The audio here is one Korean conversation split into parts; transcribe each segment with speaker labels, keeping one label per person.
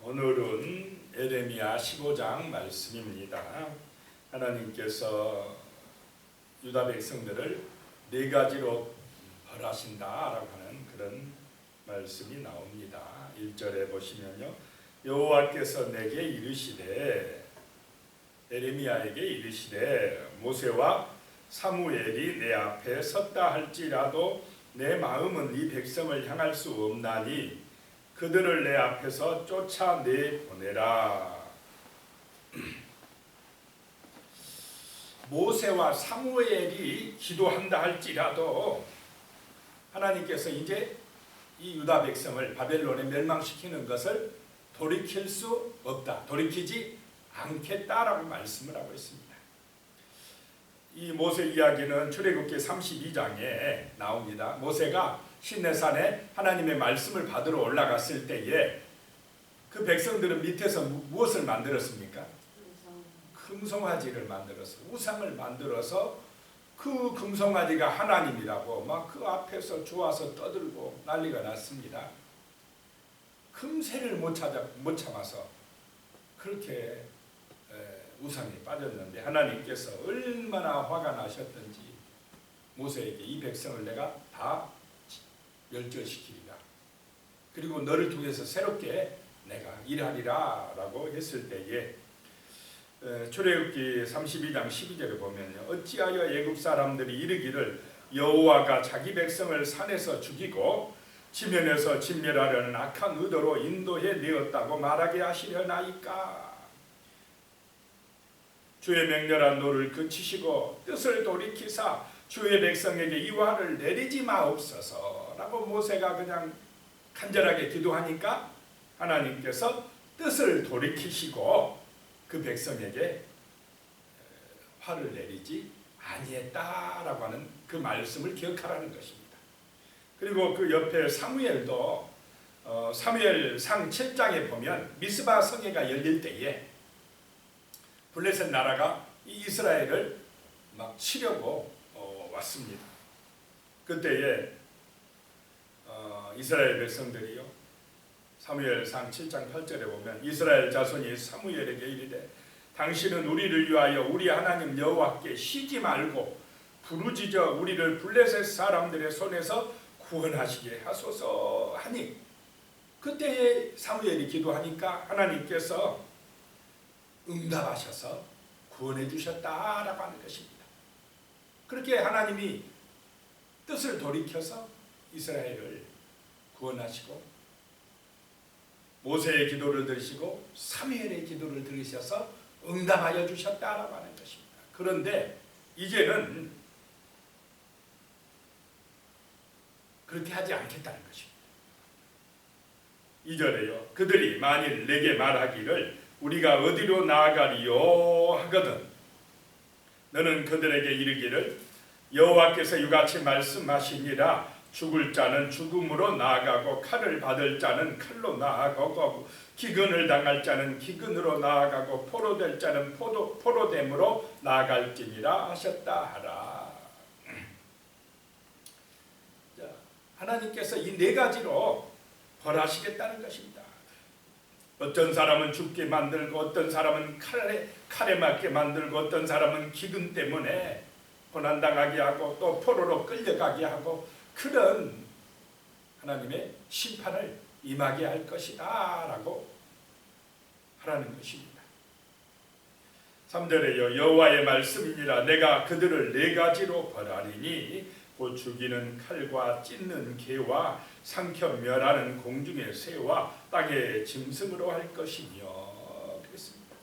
Speaker 1: 오늘은 에레미야 15장 말씀입니다. 하나님께서 유다 백성들을 네 가지로 벌하신다라고 하는 그런 말씀이 나옵니다. 1절에 보시면요, 여호와께서 내게 이르시되, 에레미야에게 이르시되, 모세와 사무엘이 내 앞에 섰다 할지라도 내 마음은 이 백성을 향할 수 없나니 그들을 내 앞에서 쫓아내보내라. 모세와 사무엘이 기도한다 할지라도 하나님께서 이제 이 유다 백성을 바벨론에 멸망시키는 것을 돌이킬 수 없다, 돌이키지 않겠다라고 말씀을 하고 있습니다. 이 모세 이야기는 출애굽기 32장에 나옵니다. 모세가 시내산에 하나님의 말씀을 받으러 올라갔을 때에 그 백성들은 밑에서 무엇을 만들었습니까? 금송아지를 만들어서, 우상을 만들어서 그 금송아지가 하나님이라고 막 그 앞에서 좋아서 떠들고 난리가 났습니다. 금세를 못 참아서 그렇게 우상에 빠졌는데 하나님께서 얼마나 화가 나셨던지 모세에게 이 백성을 내가 다 멸절시키리라, 그리고 너를 통해서 새롭게 내가 일하리라 라고 했을 때에 출애굽기 32장 12절에 보면요, 어찌하여 애굽 사람들이 이르기를 여호와가 자기 백성을 산에서 죽이고 지면에서 진멸하려는 악한 의도로 인도해 내었다고 말하게 하시려나이까. 주의 명렬한 노를 그치시고 뜻을 돌이키사 주의 백성에게 이 화를 내리지 마옵소서 라고 모세가 그냥 간절하게 기도하니까 하나님께서 뜻을 돌이키시고 그 백성에게 화를 내리지 아니했다라고 하는 그 말씀을 기억하라는 것입니다. 그리고 그 옆에 사무엘도 사무엘상 7장에 보면 미스바 성회가 열릴 때에 블레셋 나라가 이스라엘을 막 치려고 왔습니다. 그때에 이스라엘 백성들이요, 사무엘상 7장 8절에 보면 이스라엘 자손이 사무엘에게 이르되 당신은 우리를 위하여 우리 하나님 여호와께 쉬지 말고 부르짖어 우리를 블레셋 사람들의 손에서 구원하시게 하소서 하니, 그때에 사무엘이 기도하니까 하나님께서 응답하셔서 구원해 주셨다라고 하는 것입니다. 그렇게 하나님이 뜻을 돌이켜서 이스라엘을 구원하시고 모세의 기도를 들으시고 사무엘의 기도를 들으셔서 응답하여 주셨다라고 하는 것입니다. 그런데 이제는 그렇게 하지 않겠다는 것입니다. 2절에요, 그들이 만일 내게 말하기를 우리가 어디로 나아가리요 하거든 너는 그들에게 이르기를 여호와께서 이같이 말씀하시니라 죽을 자는 죽음으로 나아가고 칼을 받을 자는 칼로 나아가고 기근을 당할 자는 기근으로 나아가고 포로될 자는 포로됨으로 나아갈지니라 하셨다 하라. 자, 하나님께서 이 네 가지로 벌하시겠다는 것입니다. 어떤 사람은 죽게 만들고 어떤 사람은 칼에 맞게 만들고 어떤 사람은 기근 때문에 고난당하게 하고 또 포로로 끌려가게 하고 그런 하나님의 심판을 임하게 할 것이다 라고 하라는 것입니다. 3절에요, 여호와의 말씀이니라 내가 그들을 네 가지로 벌하리니 곧 죽이는 칼과 찢는 개와 삼켜 멸하는 공중의 새와 땅의 짐승으로 할 것이며 그랬습니다.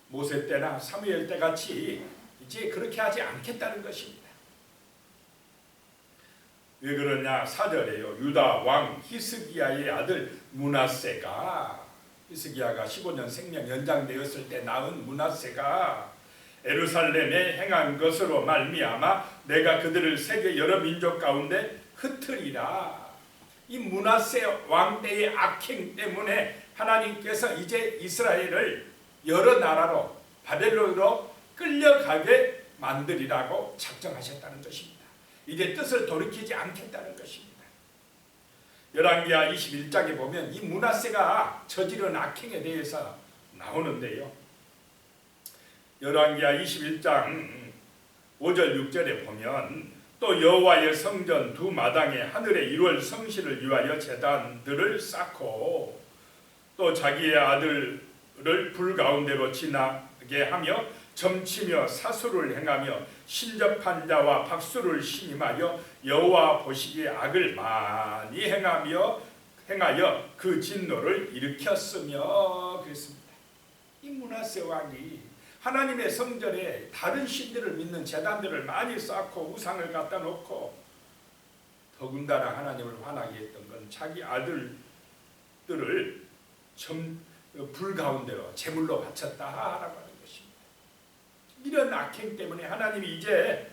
Speaker 1: 모세 때나 사무엘 때 같이 이제 그렇게 하지 않겠다는 것입니다. 왜 그러냐? 4절에요. 유다 왕 히스기야의 아들 므낫세가, 히스기야가 15년 생명 연장되었을 때 낳은 므낫세가 예루살렘에 행한 것으로 말미암아 내가 그들을 세계 여러 민족 가운데 흩으리라. 이 므낫세 왕 때의 악행 때문에 하나님께서 이제 이스라엘을 여러 나라로 바벨론으로 끌려가게 만들이라고 작정하셨다는 것입니다. 이제 뜻을 돌이키지 않겠다는 것입니다. 열왕기하 21장에 보면 이 므낫세가 저지른 악행에 대해서 나오는데요. 열왕기하 21장 5절 6절에 보면 또 여호와의 성전 두 마당에 하늘의 1월 성실을 위하여 제단들을 쌓고 또 자기의 아들을 불 가운데로 지나게 하며 점치며 사수를 행하며 신접한 자와 박수를 신임하여 여호와 보시기에 악을 많이 행하여 그 진노를 일으켰으며 그랬습니다. 이 므낫세 왕이 하나님의 성전에 다른 신들을 믿는 제단들을 많이 쌓고 우상을 갖다 놓고 더군다나 하나님을 화나게 했던 건 자기 아들들을 불 가운데로 제물로 바쳤다라고 하는 것입니다. 이런 악행 때문에 하나님이 이제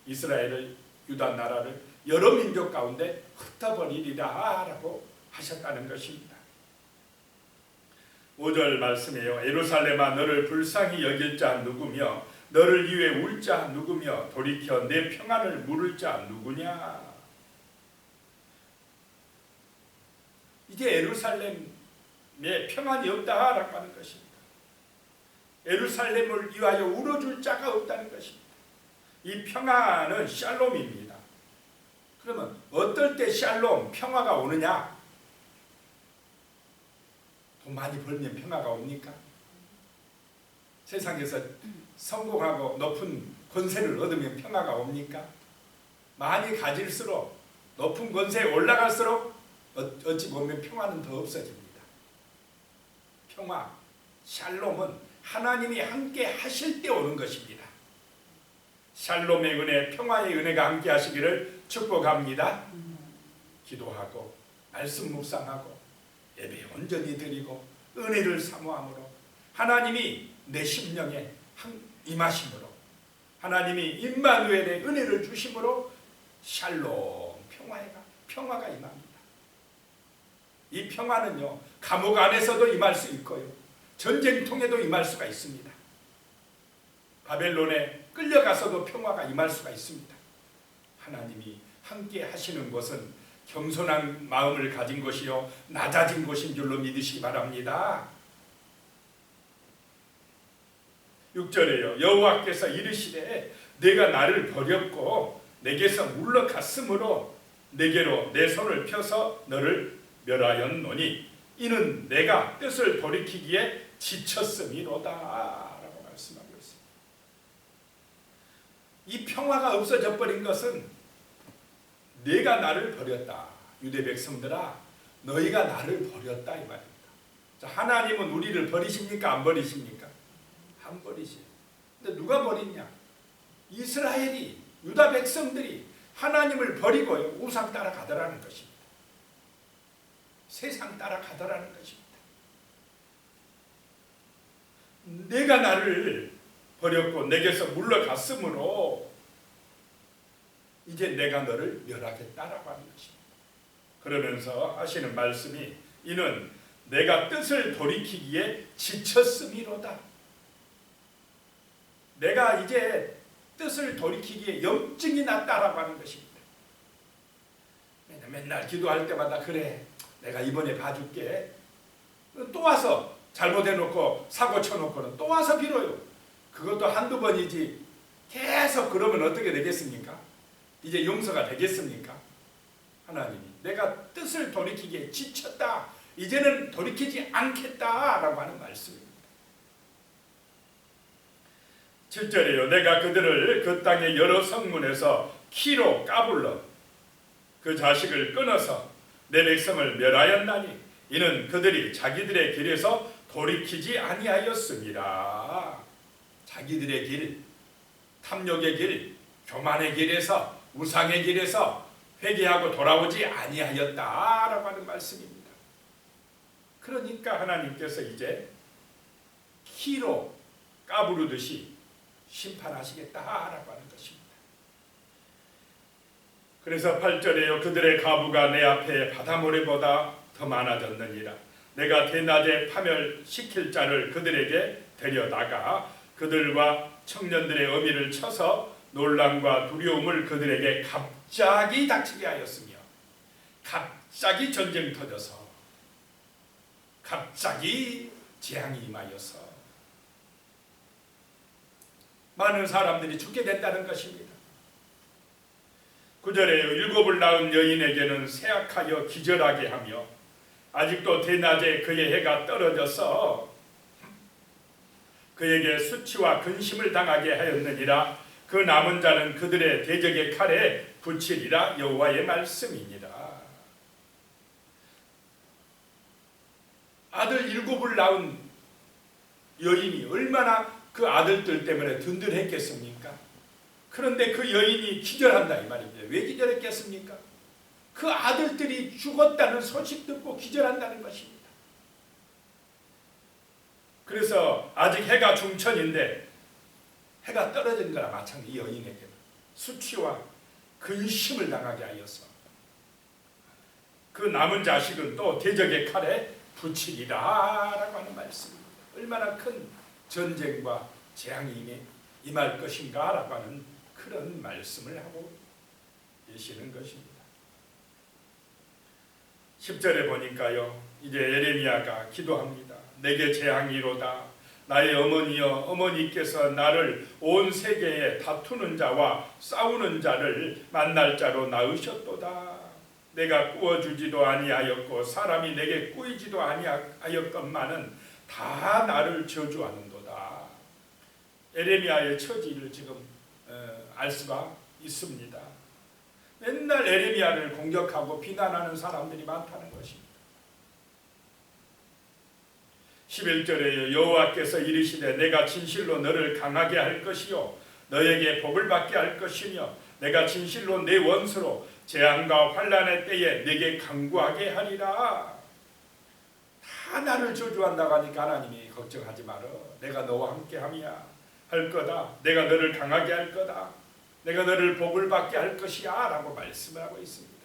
Speaker 1: 이스라엘을, 유다 나라를 여러 민족 가운데 흩어버리리라 라고 하셨다는 것입니다. 5절 말씀이에요. 예루살렘아 너를 불쌍히 여길 자 누구며 너를 위해 울 자 누구며 돌이켜 내 평안을 물을 자 누구냐. 이제 예루살렘에 평안이 없다라고 하는 것입니다. 예루살렘을 위하여 울어줄 자가 없다는 것입니다. 이 평안은 샬롬입니다. 그러면 어떨 때 샬롬, 평화가 오느냐? 돈 많이 벌면 평화가 옵니까? 세상에서 성공하고 높은 권세를 얻으면 평화가 옵니까? 많이 가질수록 높은 권세에 올라갈수록 어찌 보면 평화는 더 없어집니다. 평화, 샬롬은 하나님이 함께 하실 때 오는 것입니다. 샬롬의 은혜, 평화의 은혜가 함께 하시기를 축복합니다. 기도하고 말씀 묵상하고 예배 온전히 드리고 은혜를 사모함으로 하나님이 내 심령에 임하심으로 하나님이 임마누엘의 은혜를 주심으로 샬롬, 평화가 임합니다. 이 평화는요, 감옥 안에서도 임할 수 있고요, 전쟁통에도 임할 수가 있습니다. 바벨론에 끌려가서도 평화가 임할 수가 있습니다. 하나님이 함께 하시는 곳은 겸손한 마음을 가진 곳이요 낮아진 곳인 줄로 믿으시기 바랍니다. 6절에요. 여호와께서 이르시되 내가 나를 버렸고 내게서 물러갔으므로 내게로 내 손을 펴서 너를 멸하였노니 이는 내가 뜻을 돌이키기에 지쳤음이로다 라고 말씀하고 있습니다. 이 평화가 없어져 버린 것은 내가 나를 버렸다. 유대 백성들아 너희가 나를 버렸다 이 말입니다. 자, 하나님은 우리를 버리십니까? 안 버리십니까? 안 버리시죠. 근데 누가 버리냐? 이스라엘이, 유다 백성들이 하나님을 버리고요 우상 따라가더라는 것입니다. 세상 따라가더라는 것입니다. 내가 나를 버렸고 내게서 물러갔으므로 이제 내가 너를 멸하겠다라고 하는 것입니다. 그러면서 하시는 말씀이 이는 내가 뜻을 돌이키기에 지쳤음이로다. 내가 이제 뜻을 돌이키기에 염증이 났다라고 하는 것입니다. 맨날 기도할 때마다 그래 내가 이번에 봐줄게. 또 와서 잘못해놓고 사고 쳐놓고는 또 와서 빌어요. 그것도 한두 번이지 계속 그러면 어떻게 되겠습니까? 이제 용서가 되겠습니까? 하나님이 내가 뜻을 돌이키기에 지쳤다. 이제는 돌이키지 않겠다라고 하는 말씀입니다. 7절이에요. 내가 그들을 그 땅의 여러 성문에서 키로 까불러 그 자식을 끊어서 내 백성을 멸하였나니 이는 그들이 자기들의 길에서 돌이키지 아니하였습니다. 자기들의 길, 탐욕의 길, 교만의 길에서 우상의 길에서 회개하고 돌아오지 아니하였다라고 하는 말씀입니다. 그러니까 하나님께서 이제 키로 까부르듯이 심판하시겠다라고 하는 것입니다. 그래서 8절에요. 그들의 가부가 내 앞에 바다모래보다 더 많아졌느니라. 내가 대낮에 파멸시킬 자를 그들에게 데려다가 그들과 청년들의 어미를 쳐서 논란과 두려움을 그들에게 갑자기 닥치게 하였으며 갑자기 전쟁 터져서 갑자기 재앙이 임하여서 많은 사람들이 죽게 된다는 것입니다. 9절에 일곱을 낳은 여인에게는 쇠약하여 기절하게 하며 아직도 대낮에 그의 해가 떨어져서 그에게 수치와 근심을 당하게 하였느니라. 그 남은 자는 그들의 대적의 칼에 붙이리라. 여호와의 말씀이니라. 아들 일곱을 낳은 여인이 얼마나 그 아들들 때문에 든든했겠습니까? 그런데 그 여인이 기절한다 이 말입니다. 왜 기절했겠습니까? 그 아들들이 죽었다는 소식 듣고 기절한다는 것입니다. 그래서 아직 해가 중천인데 해가 떨어진 거나 마찬가지. 이 여인에게는 수치와 근심을 당하게 하여서 그 남은 자식은 또 대적의 칼에 붙이리라 라고 하는 말씀입니다. 얼마나 큰 전쟁과 재앙이 임할 것인가 라고 하는 그런 말씀을 하고 계시는 것입니다. 10절에 보니까요, 이제 예레미야가 기도합니다. 내게 재앙이로다. 나의 어머니여, 어머니께서 나를 온 세계에 다투는 자와 싸우는 자를 만날 자로 낳으셨도다. 내가 꾸어주지도 아니하였고 사람이 내게 꾸이지도 아니하였건만은 다 나를 저주하는도다. 예레미야의 처지를 지금 알 수가 있습니다. 맨날 예레미야를 공격하고 비난하는 사람들이 많다는 것입니다. 11절에 여호와께서 이르시되 내가 진실로 너를 강하게 할 것이요 너에게 복을 받게 할 것이며 내가 진실로 내 원수로 재앙과 환난의 때에 내게 강구하게 하리라. 다 나를 저주한다고 하니까 하나님이 걱정하지 마라. 내가 너와 함께함이야. 할 거다. 내가 너를 강하게 할 거다. 내가 너를 복을 받게 할 것이야 라고 말씀을 하고 있습니다.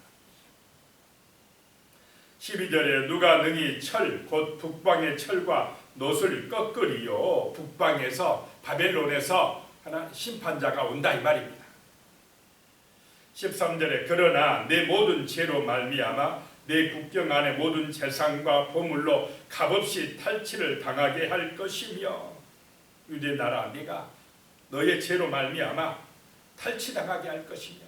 Speaker 1: 12절에 누가 능히 철 곧 북방의 철과 놋을 꺾으리요. 북방에서 바벨론에서 하나 심판자가 온다 이 말입니다. 13절에 그러나 내 모든 죄로 말미암아 내 국경 안의 모든 재산과 보물로 값없이 탈취를 당하게 할 것이며 유대 나라 내가 너의 죄로 말미암아 탈취당하게 할 것이며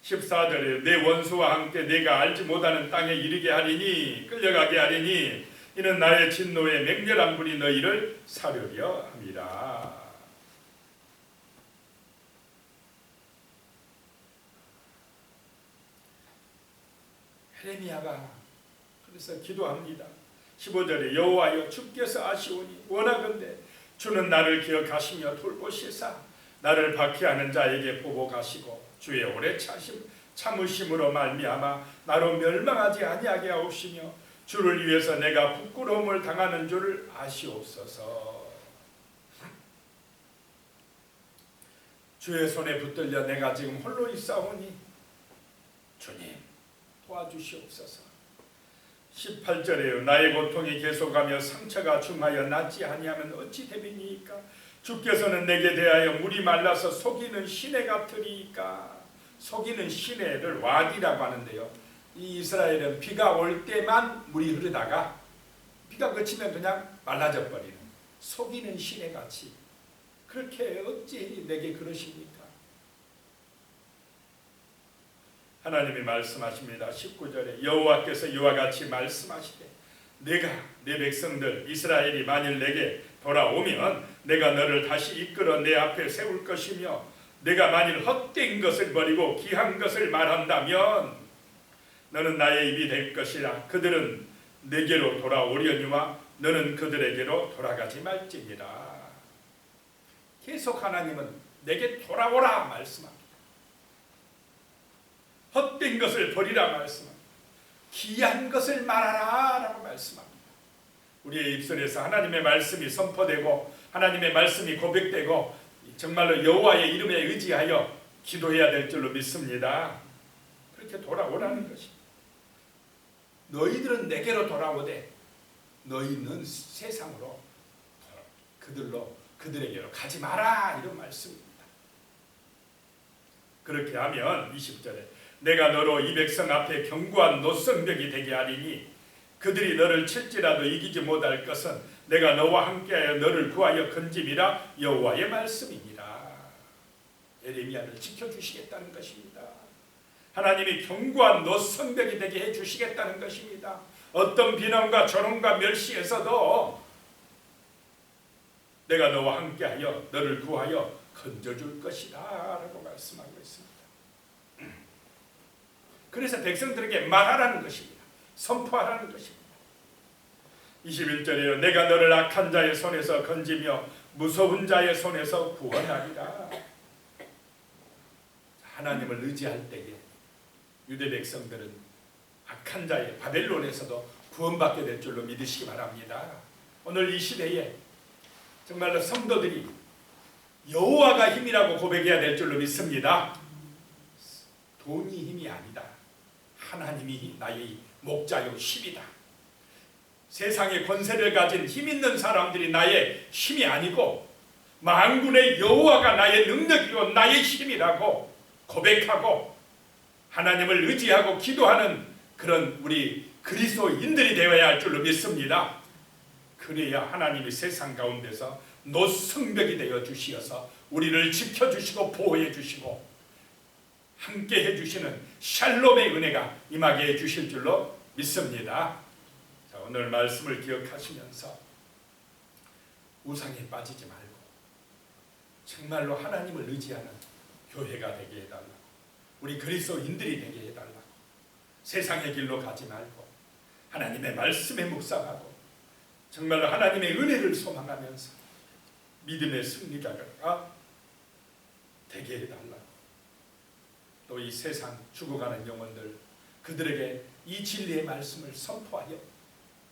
Speaker 1: 14절에 내 원수와 함께 내가 알지 못하는 땅에 이르게 하리니 끌려가게 하리니 이는 나의 진노의 맹렬한 불이 너희를 사르려 함이라. 예레미야가 그래서 기도합니다. 15절에 여호와여 주께서 아시오니 원하건대 주는 나를 기억하시며 돌보시사 나를 박해하는 자에게 보복하시고 주의 오래 참으심으로 말미암아 나로 멸망하지 아니하게 하옵시며 주를 위해서 내가 부끄러움을 당하는 줄을 아시옵소서. 주의 손에 붙들려 내가 지금 홀로 있사오니 주님 도와주시옵소서. 18절에요 나의 고통이 계속하며 상처가 중하여 낫지 아니하면 어찌 되리니까 주께서는 내게 대하여 물이 말라서 속이는 시내 같으리까. 속이는 시내를 와디라고 하는데요, 이 이스라엘은 비가 올 때만 물이 흐르다가 비가 그치면 그냥 말라져 버리는 속이는 시내같이 그렇게 어찌 내게 그러십니까? 하나님이 말씀하십니다. 19절에 여호와께서 이와 같이 말씀하시되 내가 내 백성들 이스라엘이 만일 내게 돌아오면 내가 너를 다시 이끌어 내 앞에 세울 것이며 내가 만일 헛된 것을 버리고 귀한 것을 말한다면 너는 나의 입이 될 것이라. 그들은 내게로 돌아오려니와 너는 그들에게로 돌아가지 말지니라. 계속 하나님은 내게 돌아오라 말씀합니다. 헛된 것을 버리라 말씀합니다. 귀한 것을 말하라 라고 말씀합니다. 우리의 입술에서 하나님의 말씀이 선포되고 하나님의 말씀이 고백되고 정말로 여호와의 이름에 의지하여 기도해야 될 줄로 믿습니다. 그렇게 돌아오라는 것입니다. 너희들은 내게로 돌아오되 너희는 세상으로 그들에게로 가지 마라 이런 말씀입니다. 그렇게 하면 20절에 내가 너로 이 백성 앞에 견고한 노성벽이 되게 하리니 그들이 너를 칠지라도 이기지 못할 것은 내가 너와 함께하여 너를 구하여 건짐이라 여호와의 말씀이니라. 예레미야를 지켜주시겠다는 것입니다. 하나님이 견고한 노성벽이 되게 해주시겠다는 것입니다. 어떤 비난과 조롱과 멸시에서도 내가 너와 함께하여 너를 구하여 건져줄 것이다 라고 말씀하고 있습니다. 그래서 백성들에게 말하라는 것입니다. 선포하라는 것입니다. 21절에요. 내가 너를 악한 자의 손에서 건지며 무서운 자의 손에서 구원하리라. 하나님을 의지할 때에 유대 백성들은 악한 자의 바벨론에서도 구원받게 될 줄로 믿으시기 바랍니다. 오늘 이 시대에 정말로 성도들이 여호와가 힘이라고 고백해야 될 줄로 믿습니다. 돈이 힘이 아니다. 하나님이 나의 목자요 힘이다. 세상의 권세를 가진 힘 있는 사람들이 나의 힘이 아니고 만군의 여호와가 나의 능력이고 나의 힘이라고 고백하고 하나님을 의지하고 기도하는 그런 우리 그리스도인들이 되어야 할 줄로 믿습니다. 그래야 하나님이 세상 가운데서 노성벽이 되어 주시어서 우리를 지켜주시고 보호해 주시고 함께 해주시는 샬롬의 은혜가 임하게 해주실 줄로 믿습니다. 자, 오늘 말씀을 기억하시면서 우상에 빠지지 말고 정말로 하나님을 의지하는 교회가 되게 해달라고, 우리 그리스도인들이 되게 해달라고, 세상의 길로 가지 말고 하나님의 말씀에 묵상하고 정말로 하나님의 은혜를 소망하면서 믿음의 승리자가 되게 해달라고, 또 이 세상 죽어가는 영혼들 그들에게 이 진리의 말씀을 선포하여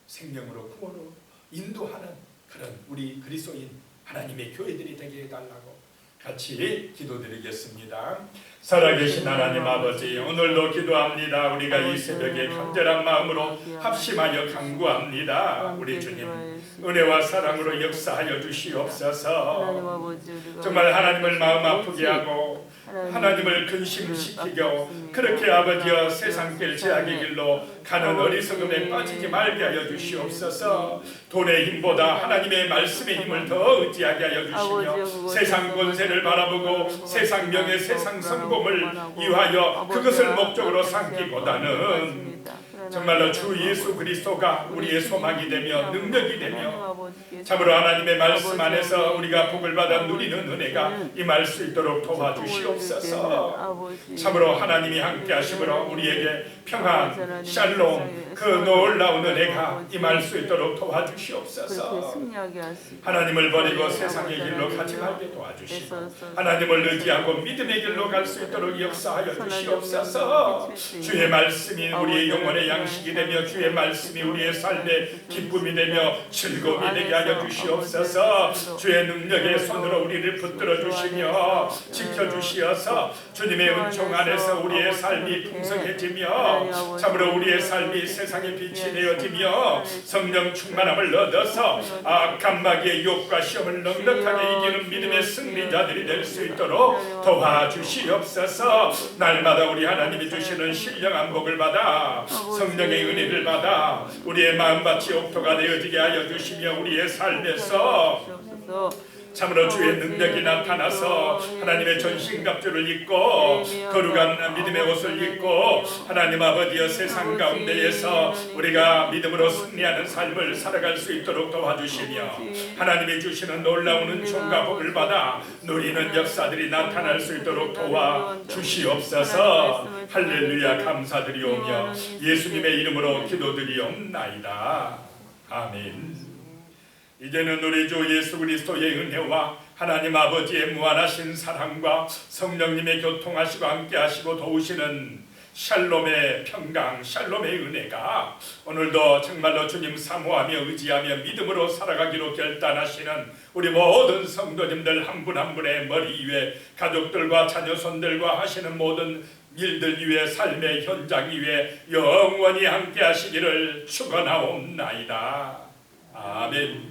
Speaker 1: 생명으로 구원으로 인도하는 그런 우리 그리스도인 하나님의 교회들이 되게 해달라고 같이 기도드리겠습니다. 살아계신 하나님 아버지, 오늘도 기도합니다. 우리가 이 새벽에 간절한 마음으로 합심하여 간구합니다. 우리 주님 은혜와 사랑으로 역사하여 주시옵소서. 정말 하나님을 마음 아프게 하고 하나님을 근심시키고 그렇게 아버지여 세상 길 제약의 길로 가는 어리석음에 빠지지 말게 하여 주시옵소서. 돈의 힘보다 하나님의 말씀의 힘을 더 의지하게 하여 주시며 세상 권세를 바라보고 세상 명예, 세상 성공을 위하여 그것을 목적으로 삼기보다는 정말로 주 예수 그리스도가 우리의 소망이 되며 능력이 되며 참으로 하나님의 말씀 안에서 우리가 복을 받아 누리는 은혜가 임할 수 있도록 도와주시옵소서. 참으로 하나님이 함께 하심으로 우리에게 평안, 샬롬, 그 놀라운 은혜가 임할 수 있도록 도와주시옵소서. 하나님을 버리고 세상의 길로 가지 말게 도와주시고 하나님을 의지하고 믿음의 길로 갈 수 있도록 역사하여 주시옵소서. 주의 말씀이 우리의 영혼의 양식이 되며 주의 말씀이 우리의 삶의 기쁨이 되며 즐거움이 되게 하여 주시옵소서. 주의 능력의 손으로 우리를 붙들어 주시며 지켜주시어서 주님의 은총 안에서 우리의 삶이 풍성해지며 참으로 우리의 삶이 세상의 빛이 되어지며 성령 충만함을 얻어서 악한 마귀의 유혹과 시험을 넉넉하게 이기는 믿음의 승리자들이 될 수 있도록 도와주시옵소서. 날마다 우리 하나님이 주시는 신령한 복을 받아 성령의 은혜를 받아 우리의 마음밭이 옥토가 되어지게 하여 주시며 우리의 삶에서 참으로 주의 능력이 나타나서 하나님의 전신갑주를 입고 거룩한 믿음의 옷을 입고 하나님 아버지여 세상 가운데에서 우리가 믿음으로 승리하는 삶을 살아갈 수 있도록 도와주시며 하나님이 주시는 놀라운 은총과 복을 받아 누리는 역사들이 나타날 수 있도록 도와주시옵소서. 할렐루야. 감사드리오며 예수님의 이름으로 기도드리옵나이다. 아멘. 이제는 우리 주 예수 그리스도의 은혜와 하나님 아버지의 무한하신 사랑과 성령님의 교통하시고 함께하시고 도우시는 샬롬의 평강, 샬롬의 은혜가 오늘도 정말로 주님 사모하며 의지하며 믿음으로 살아가기로 결단하시는 우리 모든 성도님들 한 분 한 분의 머리 위에 가족들과 자녀손들과 하시는 모든 일들 위에 삶의 현장 위에 영원히 함께하시기를 축원하옵나이다. 아멘.